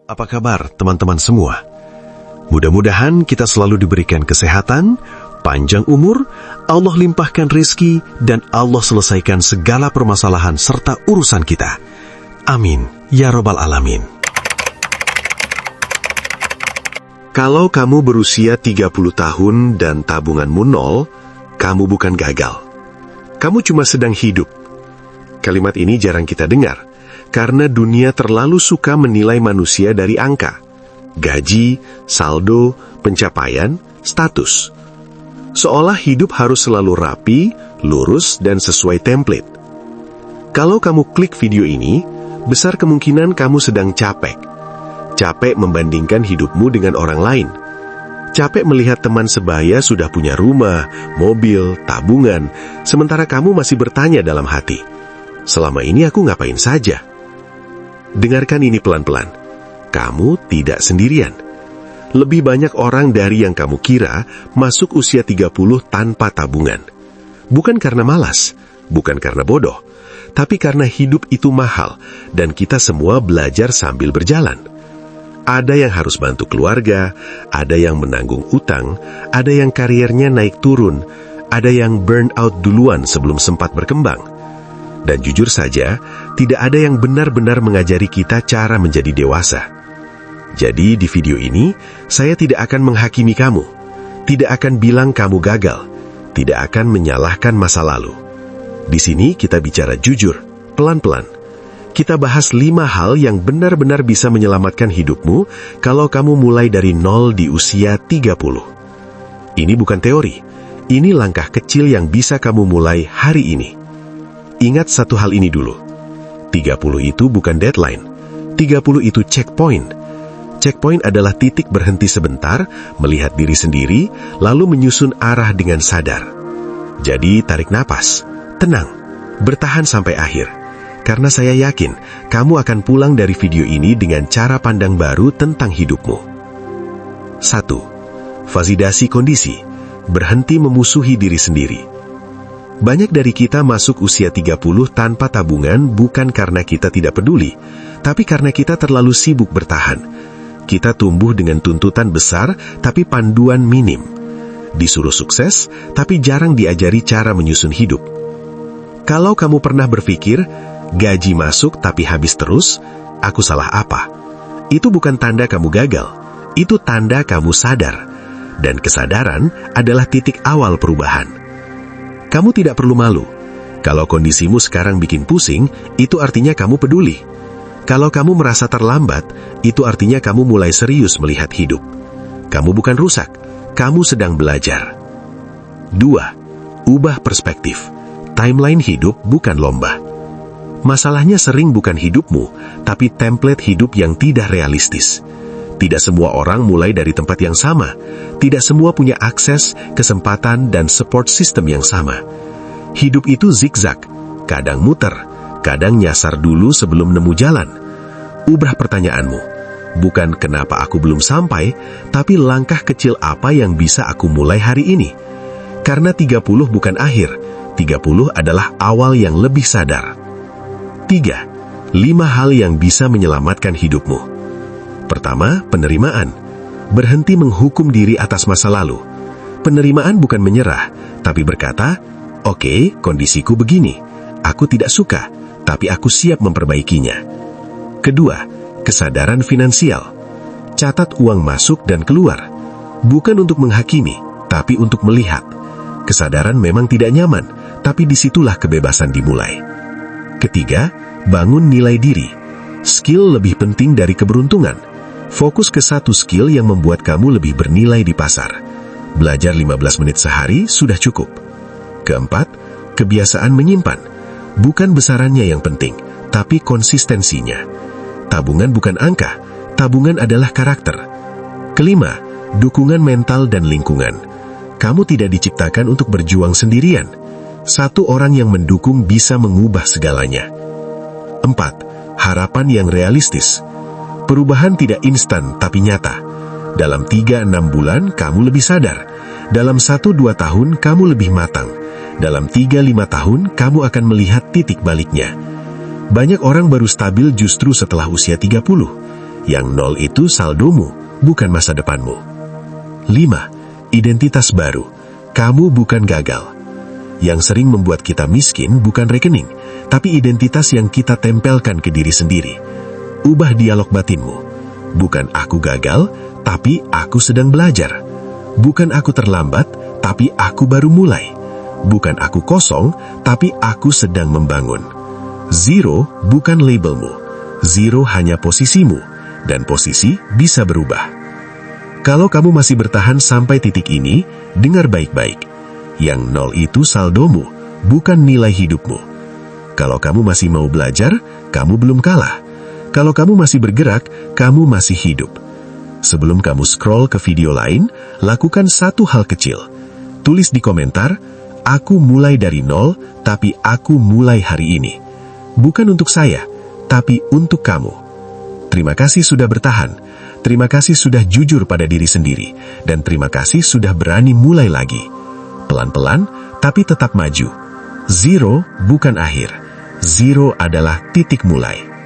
Apa kabar teman-teman semua? Mudah-mudahan kita selalu diberikan kesehatan, panjang umur, Allah limpahkan rezeki, dan Allah selesaikan segala permasalahan serta urusan kita. Amin, ya Rabbal Alamin. Kalau kamu berusia 30 tahun dan tabunganmu nol, kamu bukan gagal. Kamu cuma sedang hidup. Kalimat ini jarang kita dengar, karena dunia terlalu suka menilai manusia dari angka, gaji, saldo, pencapaian, status. Seolah hidup harus selalu rapi, lurus, dan sesuai template. Kalau kamu klik video ini, besar kemungkinan kamu sedang capek. Capek membandingkan hidupmu dengan orang lain. Capek melihat teman sebaya sudah punya rumah, mobil, tabungan, sementara kamu masih bertanya dalam hati, selama ini aku ngapain saja? Dengarkan ini pelan-pelan. Kamu tidak sendirian. Lebih banyak orang dari yang kamu kira masuk usia 30 tanpa tabungan. Bukan karena malas, bukan karena bodoh, tapi karena hidup itu mahal dan kita semua belajar sambil berjalan. Ada yang harus bantu keluarga, ada yang menanggung utang, ada yang kariernya naik turun, ada yang burn out duluan sebelum sempat berkembang. Dan jujur saja, tidak ada yang benar-benar mengajari kita cara menjadi dewasa. Jadi di video ini, saya tidak akan menghakimi kamu, tidak akan bilang kamu gagal, tidak akan menyalahkan masa lalu. Di sini kita bicara jujur, pelan-pelan. Kita bahas 5 hal yang benar-benar bisa menyelamatkan hidupmu kalau kamu mulai dari nol di usia 30. Ini bukan teori, ini langkah kecil yang bisa kamu mulai hari ini. Ingat satu hal ini dulu. 30 itu bukan deadline. 30 itu checkpoint. Checkpoint adalah titik berhenti sebentar, melihat diri sendiri, lalu menyusun arah dengan sadar. Jadi tarik napas, tenang, bertahan sampai akhir. Karena saya yakin, kamu akan pulang dari video ini dengan cara pandang baru tentang hidupmu. 1. Validasi kondisi. Berhenti memusuhi diri sendiri. Banyak dari kita masuk usia 30 tanpa tabungan bukan karena kita tidak peduli, tapi karena kita terlalu sibuk bertahan. Kita tumbuh dengan tuntutan besar, tapi panduan minim. Disuruh sukses, tapi jarang diajari cara menyusun hidup. Kalau kamu pernah berpikir, gaji masuk tapi habis terus, aku salah apa? Itu bukan tanda kamu gagal, itu tanda kamu sadar. Dan kesadaran adalah titik awal perubahan. Kamu tidak perlu malu. Kalau kondisimu sekarang bikin pusing, itu artinya kamu peduli. Kalau kamu merasa terlambat, itu artinya kamu mulai serius melihat hidup. Kamu bukan rusak, kamu sedang belajar. 2. Ubah perspektif. Timeline hidup bukan lomba. Masalahnya sering bukan hidupmu, tapi template hidup yang tidak realistis. Tidak semua orang mulai dari tempat yang sama. Tidak semua punya akses, kesempatan, dan support system yang sama. Hidup itu zigzag, kadang muter, kadang nyasar dulu sebelum nemu jalan. Ubah pertanyaanmu. Bukan kenapa aku belum sampai, tapi langkah kecil apa yang bisa aku mulai hari ini. Karena 30 bukan akhir, 30 adalah awal yang lebih sadar. 3. 5 hal yang bisa menyelamatkan hidupmu. Pertama, penerimaan. Berhenti menghukum diri atas masa lalu. Penerimaan bukan menyerah, tapi berkata, oke, kondisiku begini. Aku tidak suka, tapi aku siap memperbaikinya. Kedua, kesadaran finansial. Catat uang masuk dan keluar. Bukan untuk menghakimi, tapi untuk melihat. Kesadaran memang tidak nyaman, tapi disitulah kebebasan dimulai. Ketiga, bangun nilai diri. Skill lebih penting dari keberuntungan. Fokus ke satu skill yang membuat kamu lebih bernilai di pasar. Belajar 15 menit sehari sudah cukup. Keempat, kebiasaan menyimpan. Bukan besarannya yang penting, tapi konsistensinya. Tabungan bukan angka, tabungan adalah karakter. Kelima, dukungan mental dan lingkungan. Kamu tidak diciptakan untuk berjuang sendirian. Satu orang yang mendukung bisa mengubah segalanya. 4. Harapan yang realistis. Perubahan tidak instan tapi nyata. Dalam 3-6 bulan kamu lebih sadar. Dalam 1-2 tahun kamu lebih matang. Dalam 3-5 tahun kamu akan melihat titik baliknya. Banyak orang baru stabil justru setelah usia 30. Yang 0 itu saldomu, bukan masa depanmu. 5. Identitas baru. Kamu bukan gagal. Yang sering membuat kita miskin bukan rekening, tapi identitas yang kita tempelkan ke diri sendiri. Ubah dialog batinmu. Bukan aku gagal, tapi aku sedang belajar. Bukan aku terlambat, tapi aku baru mulai. Bukan aku kosong, tapi aku sedang membangun. 0 bukan labelmu. 0 hanya posisimu, dan posisi bisa berubah. Kalau kamu masih bertahan sampai titik ini, dengar baik-baik. Yang 0 itu saldomu, bukan nilai hidupmu. Kalau kamu masih mau belajar, kamu belum kalah. Kalau kamu masih bergerak, kamu masih hidup. Sebelum kamu scroll ke video lain, lakukan satu hal kecil. Tulis di komentar, aku mulai dari 0, tapi aku mulai hari ini. Bukan untuk saya, tapi untuk kamu. Terima kasih sudah bertahan. Terima kasih sudah jujur pada diri sendiri. Dan terima kasih sudah berani mulai lagi. Pelan-pelan, tapi tetap maju. 0 bukan akhir. 0 adalah titik mulai.